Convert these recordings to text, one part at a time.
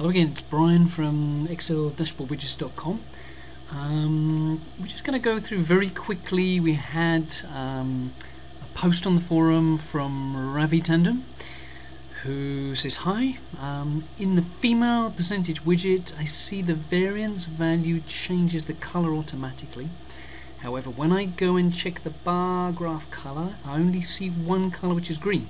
Hello again, it's Brian from exceldashboardwidgets.com. We're just going to go through very quickly. We had a post on the forum from Ravi Tandon, who says, hi, in the female percentage widget I see the variance value changes the color automatically. However, when I go and check the bar graph color, I only see one color, which is green.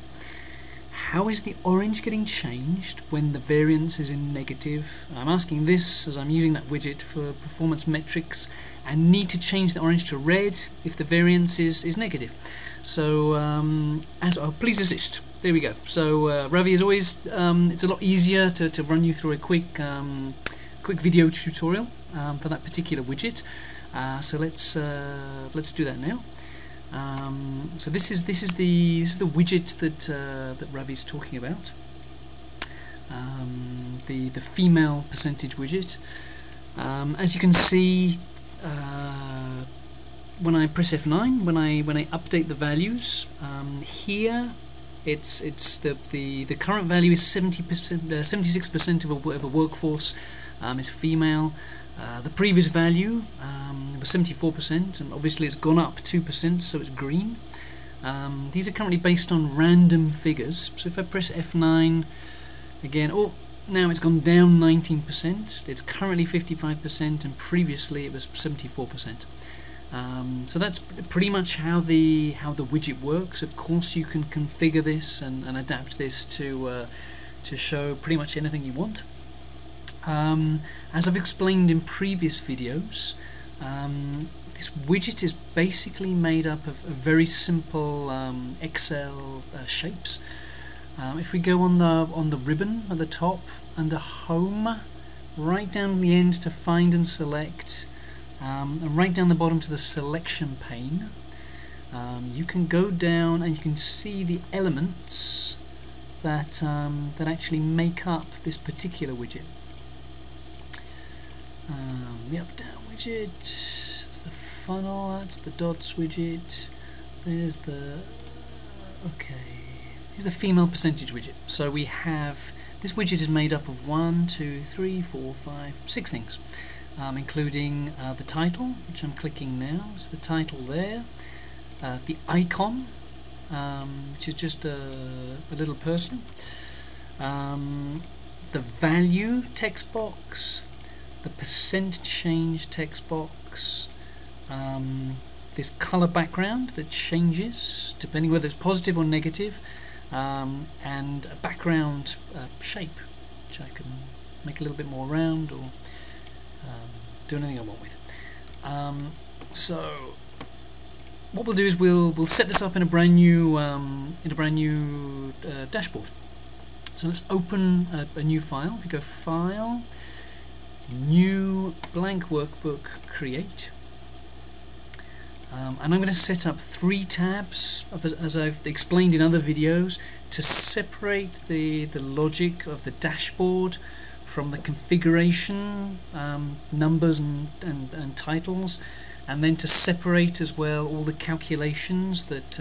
How is the orange getting changed when the variance is in negative? I'm asking this as I'm using that widget for performance metrics and need to change the orange to red if the variance is negative. So, please assist. There we go. So, Ravi, as always, it's a lot easier to run you through a quick video tutorial for that particular widget. So let's do that now. So this is the widget that Ravi's talking about. The female percentage widget. As you can see, when I press F9, when I update the values, here it's the current value is 76% of a workforce is female. The previous value was 74%, and obviously it's gone up 2%, so it's green. These are currently based on random figures, so if I press F9 again, now it's gone down 19%. It's currently 55%, and previously it was 74%. So that's pretty much how the widget works. Of course, you can configure this and adapt this to show pretty much anything you want. As I've explained in previous videos, this widget is basically made up of very simple Excel shapes. If we go on the ribbon at the top under Home, right down the end to Find and Select, and right down the bottom to the Selection pane, you can go down and you can see the elements that actually make up this particular widget. The up-down widget, that's the funnel, that's the dots widget, there's the, here's the female percentage widget. So we have, this widget is made up of 1, 2, 3, 4, 5, 6 things, including the title, which I'm clicking now, so the title there, the icon, which is just a little person, the value text box, the percent change text box, this color background that changes depending whether it's positive or negative, and a background shape, which I can make a little bit more round or do anything I want with. So what we'll do is we'll set this up in a brand new dashboard. So let's open a new file. If you go File, New Blank Workbook, Create, and I'm going to set up 3 tabs, as I've explained in other videos, to separate the logic of the dashboard from the configuration, numbers and titles, and then to separate as well all the calculations that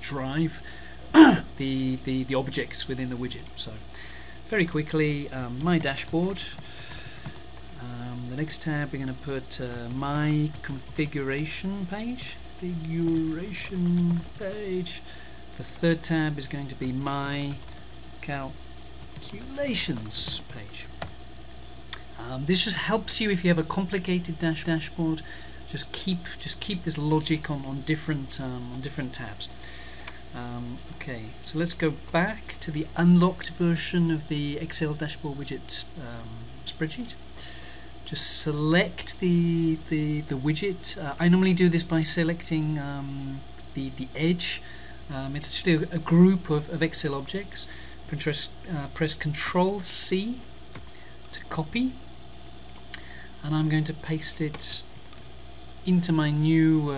drive the objects within the widget. So very quickly, my dashboard. The next tab we're going to put my configuration page. The third tab is going to be my calculations page. This just helps you if you have a complicated dashboard. Just keep this logic on different tabs. Okay, so let's go back to the unlocked version of the Excel dashboard widget spreadsheet. Just select the widget. I normally do this by selecting the edge. It's actually a group of Excel objects. Press Control C to copy, and I'm going to paste it into my new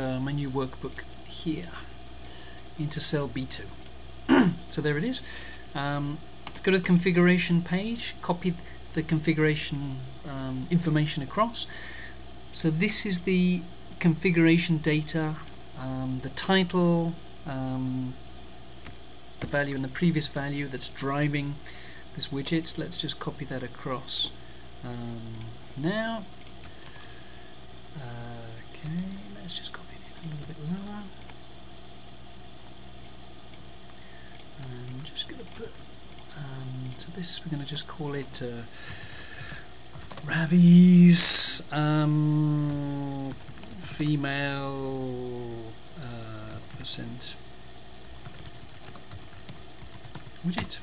workbook here, into cell B2. So there it is. Let's go to the configuration page, copy the configuration information across. So this is the configuration data, the title, the value and the previous value that's driving this widget. Let's just copy that across now. Okay, let's just copy it a little bit lower. I'm just going to put to this, we're going to just call it Ravi's female percent widget.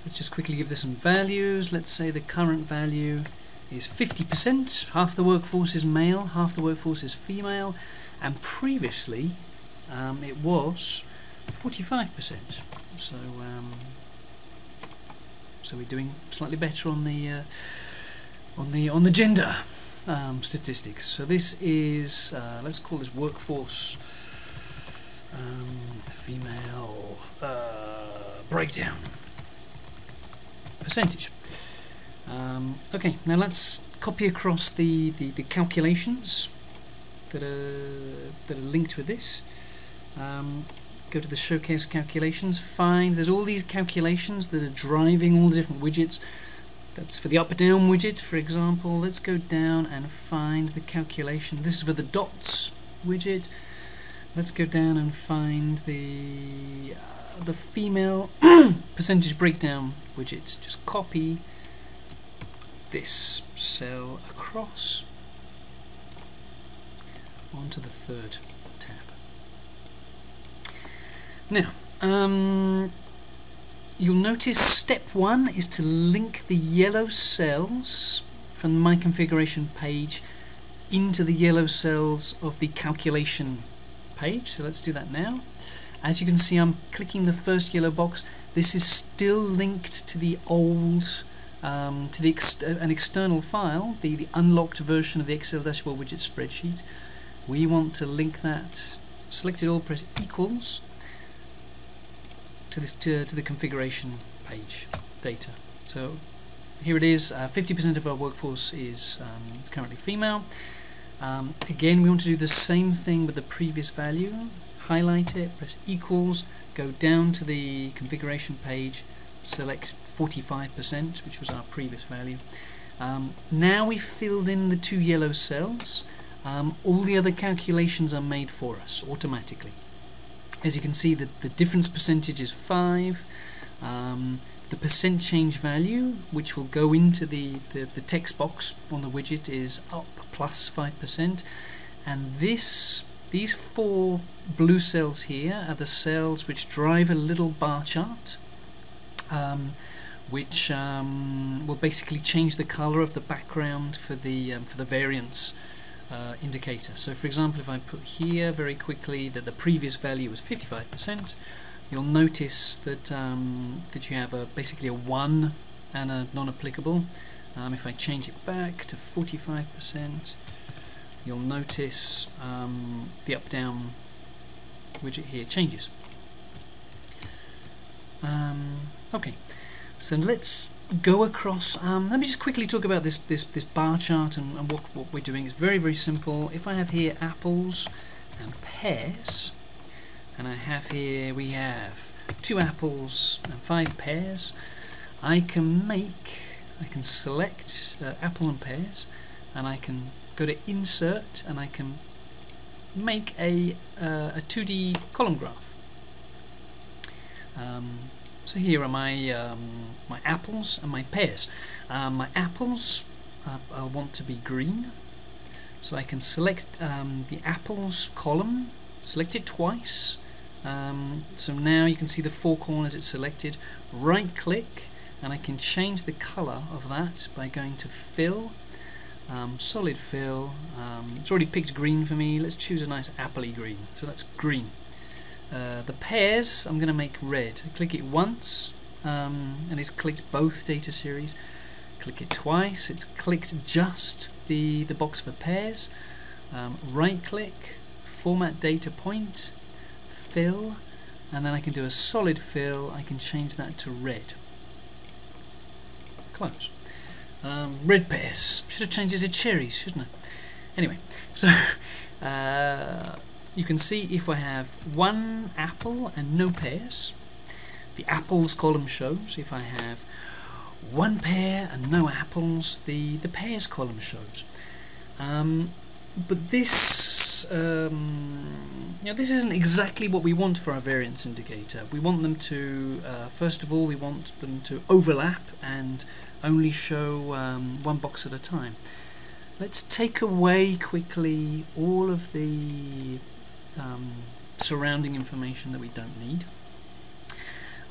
Let's just quickly give this some values. Let's say the current value is 50%. Half the workforce is male, half the workforce is female, and previously it was 45%. So so we're doing slightly better on the gender statistics. So this is let's call this workforce female breakdown percentage. Okay, now let's copy across the calculations that are linked with this. Go to the showcase calculations, there's all these calculations that are driving all the different widgets. That's for the up or down widget, for example. Let's go down and find the calculation. This is for the dots widget. Let's go down and find the female percentage breakdown widget. Just copy this cell across onto the third tab. Now, you'll notice step 1 is to link the yellow cells from my configuration page into the yellow cells of the calculation page. So let's do that now. As you can see, I'm clicking the first yellow box. This is still linked to the old, an external file, the unlocked version of the Excel dashboard widget spreadsheet. We want to link that. Select it all, press equals to this to the configuration page data. So here it is. 50% of our workforce is currently female. Again, we want to do the same thing with the previous value. Highlight it, press equals, go down to the configuration page, select 45%, which was our previous value. Now we've filled in the 2 yellow cells. All the other calculations are made for us automatically. As you can see, the difference percentage is 5. The percent change value, which will go into the text box on the widget, is up plus 5%. And these 4 blue cells here are the cells which drive a little bar chart, which will basically change the color of the background for the variance indicator. So for example, if I put here very quickly that the previous value was 55%, you'll notice that that you have basically a 1 and a non-applicable. If I change it back to 45%, you'll notice the up-down widget here changes. Okay, so let's go across. Let me just quickly talk about this bar chart and what we're doing. It's very, very simple. If I have here apples and pears, and I have here, we have 2 apples and 5 pears, I can select apple and pears, and I can go to insert, and I can make a 2D column graph. So here are my my apples and my pears. My apples I want to be green, so I can select the apples column, select it twice. So now you can see the 4 corners it's selected. Right click, and I can change the color of that by going to fill, solid fill. It's already picked green for me. Let's choose a nice appley green, so that's green. The pears I'm going to make red. I click it once, and it's clicked both data series. Click it twice, it's clicked just the box for pears. Right click, format data point, fill, and then I can do a solid fill. I can change that to red. Close. Red pears. Should have changed it to cherries, shouldn't I? Anyway, so you can see if I have 1 apple and no pears, the apples column shows. If I have one pear and no apples, the pears column shows. But this, this isn't exactly what we want for our variance indicator. We want them to, first of all, we want them to overlap and only show one box at a time. Let's take away quickly all of the surrounding information that we don't need.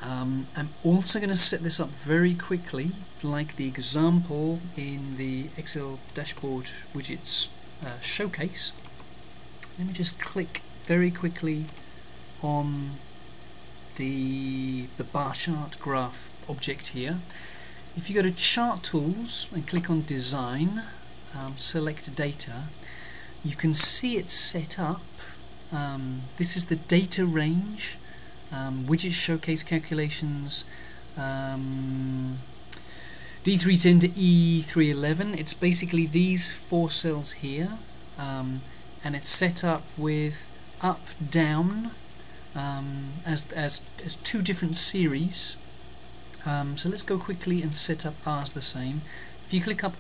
I'm also going to set this up very quickly, like the example in the Excel dashboard widgets showcase. Let me just click very quickly on the bar chart graph object here. If you go to Chart Tools and click on Design, select Data, you can see it's set up. This is the data range, widget showcase calculations, D310 to E311. It's basically these 4 cells here, and it's set up with up, down, as 2 different series. So let's go quickly and set up ours the same. If you click up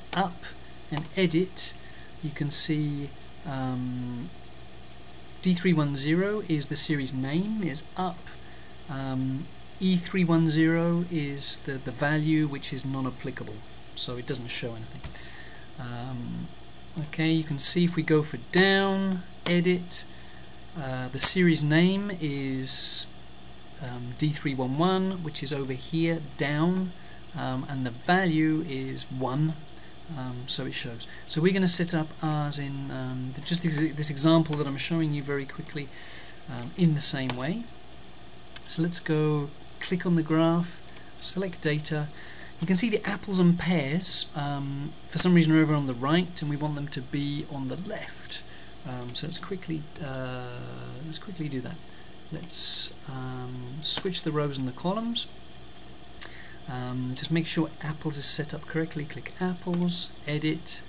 and edit, you can see D310 is the series name, is up. E310 is the value, which is non-applicable, so it doesn't show anything. Okay, you can see if we go for down, edit, the series name is D311, which is over here, down, and the value is 1, so it shows. So we're going to set up ours in just this example that I'm showing you very quickly in the same way. So let's go click on the graph, select data. You can see the apples and pears for some reason are over on the right, and we want them to be on the left. So let's quickly do that. Let's switch the rows and the columns. Just make sure apples is set up correctly. Click apples, edit.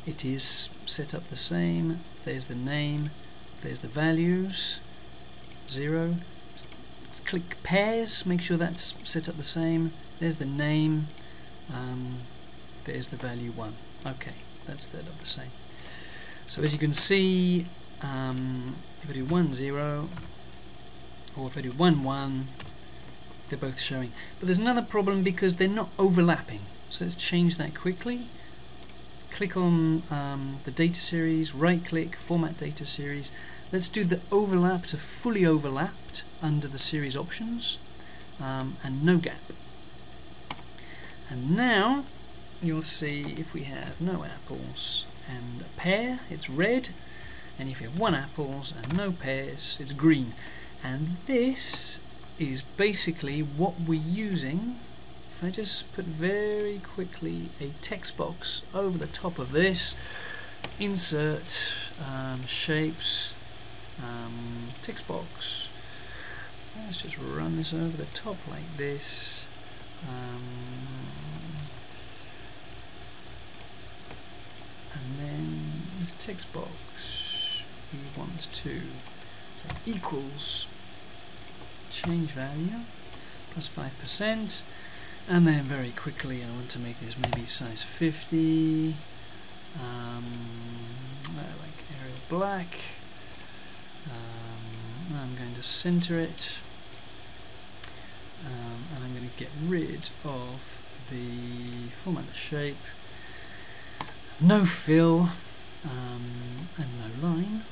It is set up the same. There's the name, there's the values, 0. Let's click pears, make sure that's set up the same. There's the name, there's the value 1. Okay, that's set up the same. So as you can see, if I do 1, 0, or if I do 1, 1, they're both showing. But there's another problem because they're not overlapping. So let's change that quickly. Click on the data series, right click, format data series. Let's do the overlap to fully overlapped under the series options, and no gap. And now you'll see if we have no apples and a pear, it's red, and if you have 1 apples and no pears, it's green. And this is basically what we're using. If I just put very quickly a text box over the top of this, insert shapes, text box. Let's just run this over the top like this. And then this text box we want to say equals change value plus 5%, and then very quickly I want to make this maybe size 50. I like area black. I'm going to center it, and I'm going to get rid of the format the shape, no fill, and no line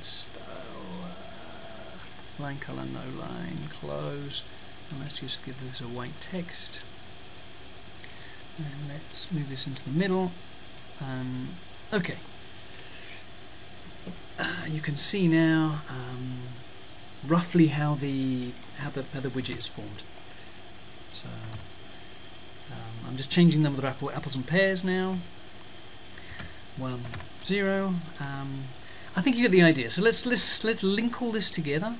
style, line color, no line, close, and let's just give this a white text, and let's move this into the middle. Okay. You can see now roughly how the widget is formed. So I'm just changing them with apples and pears now. 1, 0. I think you get the idea. So let's link all this together,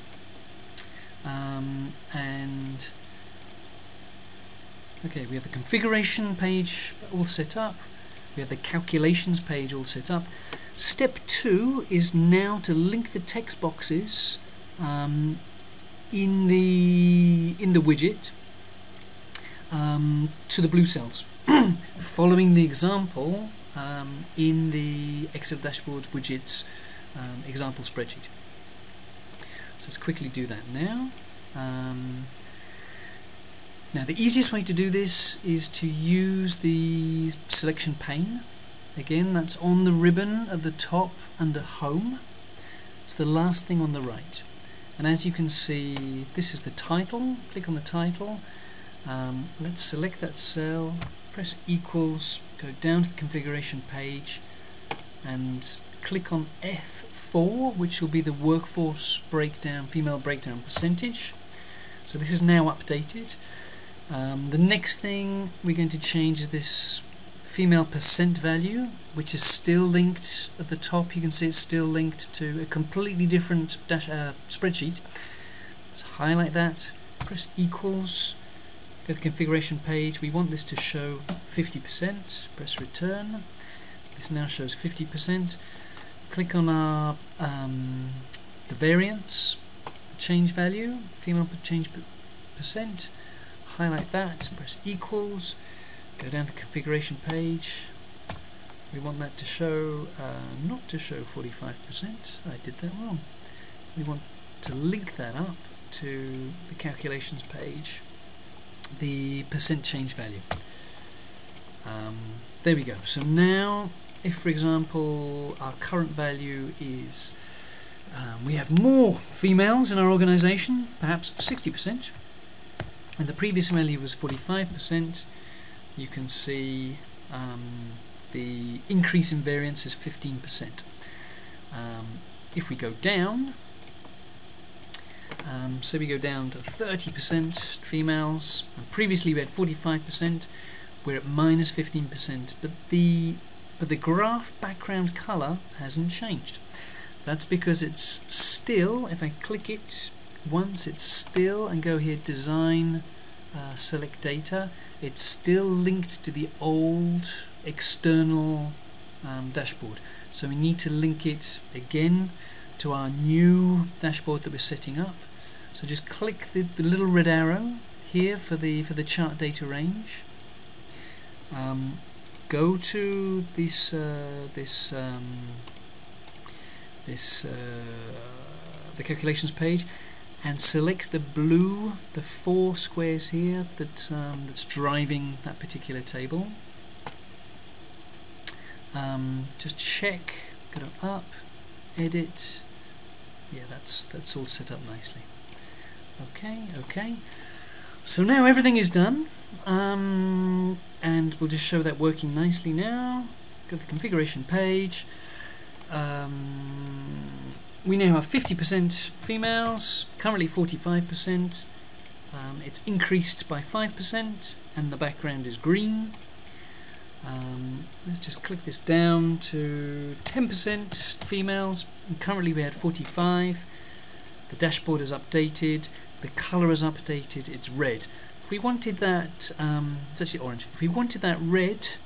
and okay, we have the configuration page all set up. We have the calculations page all set up. Step 2 is now to link the text boxes in the widget to the blue cells, following the example in the Excel dashboard widgets example spreadsheet. So let's quickly do that now. Now the easiest way to do this is to use the selection pane. Again, that's on the ribbon at the top under Home. It's the last thing on the right. And as you can see, this is the title. Click on the title. Let's select that cell, press equals, go down to the configuration page, and click on F4, which will be the workforce breakdown, female breakdown percentage. So this is now updated. The next thing we're going to change is this female percent value, which is still linked at the top. You can see it's still linked to a completely different spreadsheet. Let's highlight that, press equals, go to the configuration page. We want this to show 50%, press return. This now shows 50%. Click on our the variance, change value, female change percent, highlight that, press equals, go down the configuration page. We want that to show, not to show 45%, I did that wrong. We want to link that up to the calculations page, the percent change value. There we go. So now, if for example our current value is, we have more females in our organization, perhaps 60%, and the previous value was 45%, you can see the increase in variance is 15%. If we go down, so we go down to 30% females, and previously we had 45%, we're at minus 15%, but the graph background color hasn't changed. That's because it's still, if I click it once, it's still, and go here, design, select data, it's still linked to the old external dashboard. So we need to link it again to our new dashboard that we're setting up. So just click the little red arrow here for the chart data range. Go to this the calculations page and select the blue, the 4 squares here that's driving that particular table. Just check, go up, edit. Yeah, that's all set up nicely. Okay. So now everything is done, and we'll just show that working nicely now. Go to the configuration page. We now have 50% females, currently 45%. It's increased by 5%, and the background is green. Let's just click this down to 10% females, and currently we had 45. The dashboard is updated, the color is updated, it's red. If we wanted that, it's actually orange. If we wanted that red,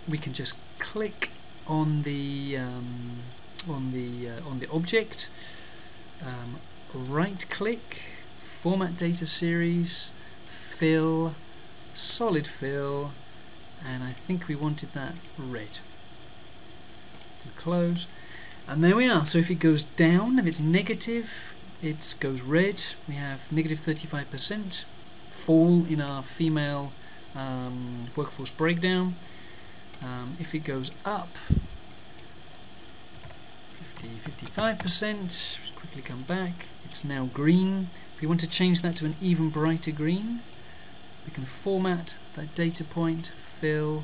we can just click on the object, right click, format data series, fill, solid fill, and I think we wanted that red. Do close, and there we are. So if it goes down, if it's negative, it goes red. We have negative 35% fall in our female workforce breakdown. If it goes up 55%, quickly come back, it's now green. If we want to change that to an even brighter green, we can format that data point, fill,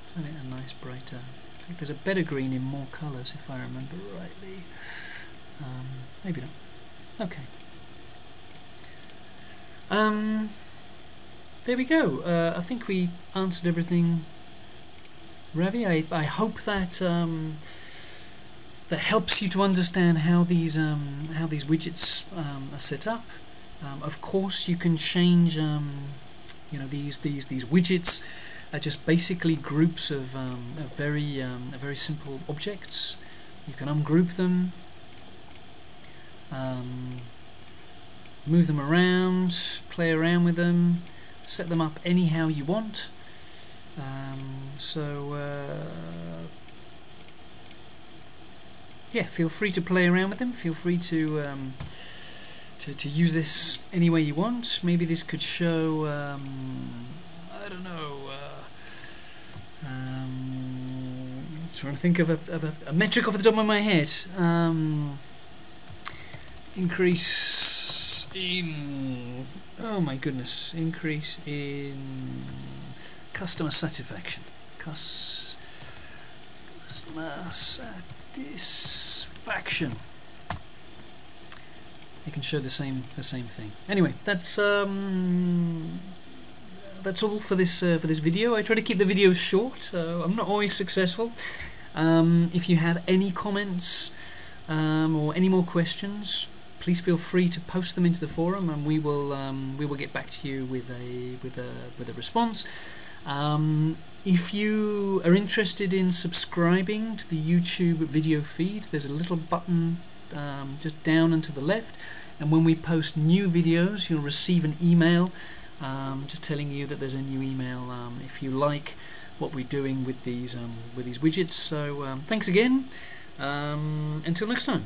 turn it a nice brighter. I think there's a better green in more colours if I remember rightly. Maybe not. Okay. There we go. I think we answered everything, Ravi. I hope that that helps you to understand how these widgets are set up. Of course, you can change. These widgets are just basically groups of very simple objects. You can ungroup them. move them around, play around with them, set them up anyhow you want. Yeah, feel free to play around with them. Feel free to use this any way you want. Maybe this could show, I don't know. Trying to think of a metric off the top of my head. Increase in, oh my goodness, increase in customer satisfaction. Customer satisfaction. You can show the same thing. Anyway, that's all for this video. I try to keep the videos short. I'm not always successful. If you have any comments or any more questions, please feel free to post them into the forum, and we will get back to you with a response. If you are interested in subscribing to the YouTube video feed, there's a little button just down and to the left, and when we post new videos, you'll receive an email just telling you that there's a new email if you like what we're doing with these widgets. So thanks again. Until next time.